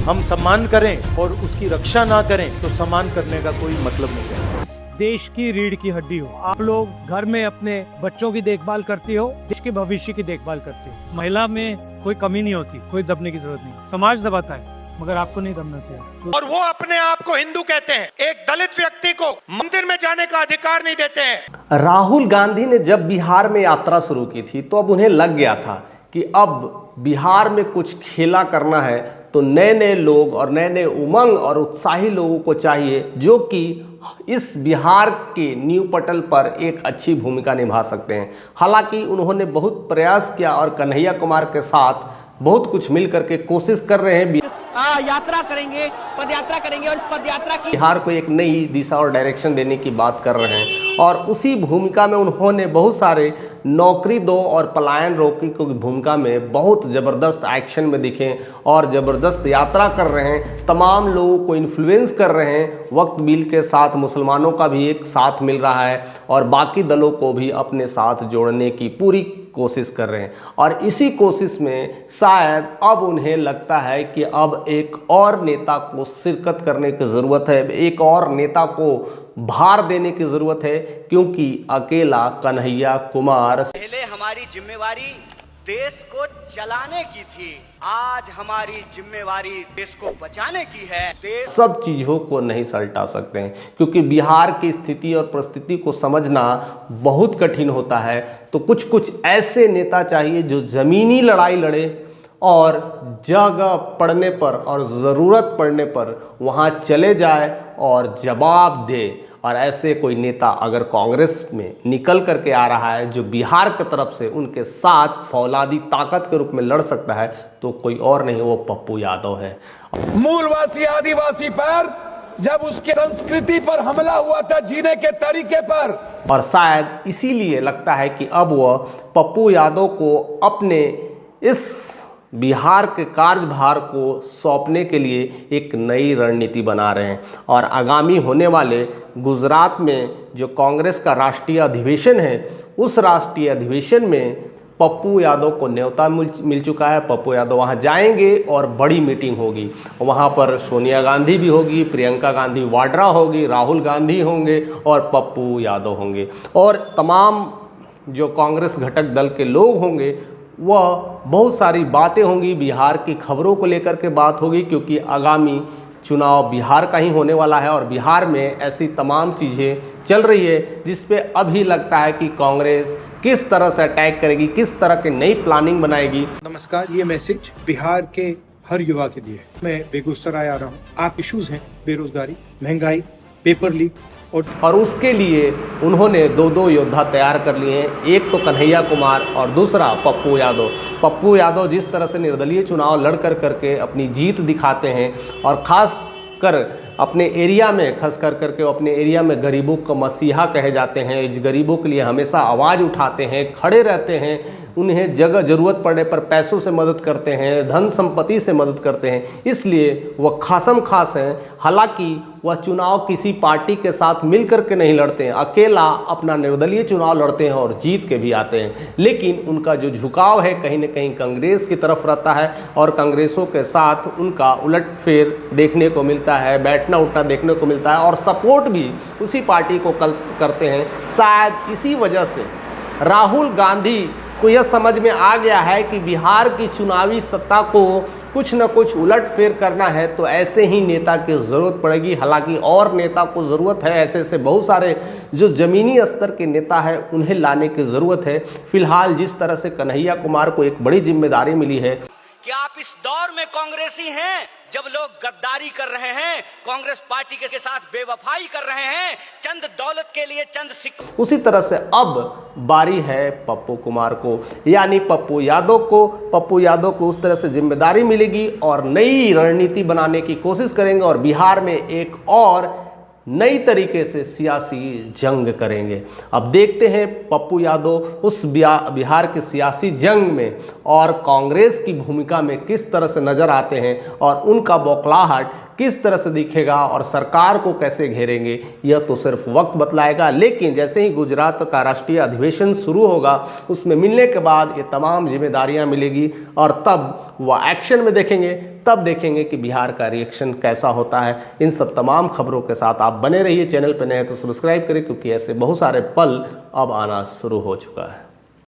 हम सम्मान करें और उसकी रक्षा ना करें तो सम्मान करने का कोई मतलब नहीं है। देश की रीढ़ की हड्डी हो, आप लोग घर में अपने बच्चों की देखभाल करती हो, देश के भविष्य की देखभाल करती हो। महिला में कोई कमी नहीं होती, कोई दबने की जरूरत नहीं। समाज दबाता है मगर आपको नहीं दबना चाहिए। और वो अपने आप को हिंदू कहते हैं, एक दलित व्यक्ति को मंदिर में जाने का अधिकार नहीं देते हैं। राहुल गांधी ने जब बिहार में यात्रा शुरू की थी तो अब उन्हें लग गया था कि अब बिहार में कुछ खेला करना है, तो नए नए लोग और नए नए उमंग और उत्साही लोगों को चाहिए जो कि इस बिहार के नींव पटल पर एक अच्छी भूमिका निभा सकते हैं। हालांकि उन्होंने बहुत प्रयास किया और कन्हैया कुमार के साथ बहुत कुछ मिल करके कोशिश कर रहे हैं। यात्रा करेंगे, पदयात्रा करेंगे और इस पदयात्रा की बिहार को एक नई दिशा और डायरेक्शन देने की बात कर रहे हैं और उसी भूमिका में उन्होंने बहुत सारे नौकरी दो और पलायन रोकी की भूमिका में बहुत ज़बरदस्त एक्शन में दिखे और ज़बरदस्त यात्रा कर रहे हैं। तमाम लोगों को इन्फ्लुएंस कर रहे हैं। वक्त बिल के साथ मुसलमानों का भी एक साथ मिल रहा है और बाकी दलों को भी अपने साथ जोड़ने की पूरी कोशिश कर रहे हैं। और इसी कोशिश में शायद अब उन्हें लगता है कि अब एक और नेता को शिरकत करने की ज़रूरत है, एक और नेता को भार देने की ज़रूरत है, क्योंकि अकेला कन्हैया कुमार पहले हमारी जिम्मेवारी देश को चलाने की थी, आज हमारी जिम्मेवारी देश को बचाने की है। देश सब चीज़ों को नहीं सल्टा सकते हैं, क्योंकि बिहार की स्थिति और परिस्थिति को समझना बहुत कठिन होता है। तो कुछ कुछ ऐसे नेता चाहिए जो ज़मीनी लड़ाई लड़े और जगह पड़ने पर और ज़रूरत पड़ने पर वहाँ चले जाए और जवाब दे। और ऐसे कोई नेता अगर कांग्रेस में निकल करके आ रहा है जो बिहार की तरफ से उनके साथ फौलादी ताकत के रूप में लड़ सकता है, तो कोई और नहीं, वो पप्पू यादव है। मूलवासी आदिवासी पर जब उसके संस्कृति पर हमला हुआ था, जीने के तरीके पर, और शायद इसीलिए लगता है कि अब वह पप्पू यादव को अपने इस बिहार के कार्यभार को सौंपने के लिए एक नई रणनीति बना रहे हैं। और आगामी होने वाले गुजरात में जो कांग्रेस का राष्ट्रीय अधिवेशन है, उस राष्ट्रीय अधिवेशन में पप्पू यादव को न्योता मिल चुका है। पप्पू यादव वहां जाएंगे और बड़ी मीटिंग होगी। वहां पर सोनिया गांधी भी होगी, प्रियंका गांधी वाड्रा होगी, राहुल गांधी होंगे और पप्पू यादव होंगे और तमाम जो कांग्रेस घटक दल के लोग होंगे, वह बहुत सारी बातें होंगी। बिहार की खबरों को लेकर के बात होगी, क्योंकि आगामी चुनाव बिहार का ही होने वाला है और बिहार में ऐसी तमाम चीज़ें चल रही है जिस पे अभी लगता है कि कांग्रेस किस तरह से अटैक करेगी, किस तरह की नई प्लानिंग बनाएगी। नमस्कार, ये मैसेज बिहार के हर युवा के लिए। मैं बेगूसराय आ रहा हूँ। आप इश्यूज हैं, बेरोजगारी, महंगाई, पेपर लीक, और उसके लिए उन्होंने दो योद्धा तैयार कर लिए हैं। एक तो कन्हैया कुमार और दूसरा पप्पू यादव। पप्पू यादव जिस तरह से निर्दलीय चुनाव लड़ करके अपनी जीत दिखाते हैं और ख़ास कर अपने एरिया में खस कर करके अपने एरिया में गरीबों का मसीहा कहे जाते हैं, गरीबों के लिए हमेशा आवाज़ उठाते हैं, खड़े रहते हैं, उन्हें जगह ज़रूरत पड़ने पर पैसों से मदद करते हैं, धन संपत्ति से मदद करते हैं, इसलिए वह खासम खास हैं। हालांकि वह चुनाव किसी पार्टी के साथ मिल कर के नहीं लड़ते हैं, अकेला अपना निर्दलीय चुनाव लड़ते हैं और जीत के भी आते हैं। लेकिन उनका जो झुकाव है कहीं न कहीं कांग्रेस की तरफ रहता है और कांग्रेसों के साथ उनका उलटफेर देखने को मिलता है, बैठना उठना देखने को मिलता है और सपोर्ट भी उसी पार्टी को करते हैं। शायद इसी वजह से राहुल गांधी को यह समझ में आ गया है कि बिहार की चुनावी सत्ता को कुछ न कुछ उलटफेर करना है, तो ऐसे ही नेता की ज़रूरत पड़ेगी। हालांकि और नेता को ज़रूरत है, ऐसे बहुत सारे जो ज़मीनी स्तर के नेता हैं उन्हें लाने की ज़रूरत है। फिलहाल जिस तरह से कन्हैया कुमार को एक बड़ी जिम्मेदारी मिली है कि आप इस दौर में कांग्रेसी हैं जब लोग गद्दारी कर रहे हैं, कांग्रेस पार्टी के साथ बेवफाई कर रहे हैं, चंद दौलत के लिए चंद सिक्के। उसी तरह से अब बारी है पप्पू कुमार को, यानी पप्पू यादव को। पप्पू यादव को उस तरह से जिम्मेदारी मिलेगी और नई रणनीति बनाने की कोशिश करेंगे और बिहार में एक और नई तरीके से सियासी जंग करेंगे। अब देखते हैं पप्पू यादव उस बिहार के सियासी जंग में और कांग्रेस की भूमिका में किस तरह से नजर आते हैं और उनका बौखलाहट किस तरह से दिखेगा और सरकार को कैसे घेरेंगे, यह तो सिर्फ वक्त बतलाएगा। लेकिन जैसे ही गुजरात का राष्ट्रीय अधिवेशन शुरू होगा, उसमें मिलने के बाद ये तमाम जिम्मेदारियां मिलेगी और तब वह एक्शन में देखेंगे, तब देखेंगे कि बिहार का रिएक्शन कैसा होता है। इन सब तमाम खबरों के साथ आप बने रहिए। चैनल पर नए हैं तो सब्सक्राइब करें, क्योंकि ऐसे बहुत सारे पल अब आना शुरू हो चुका है।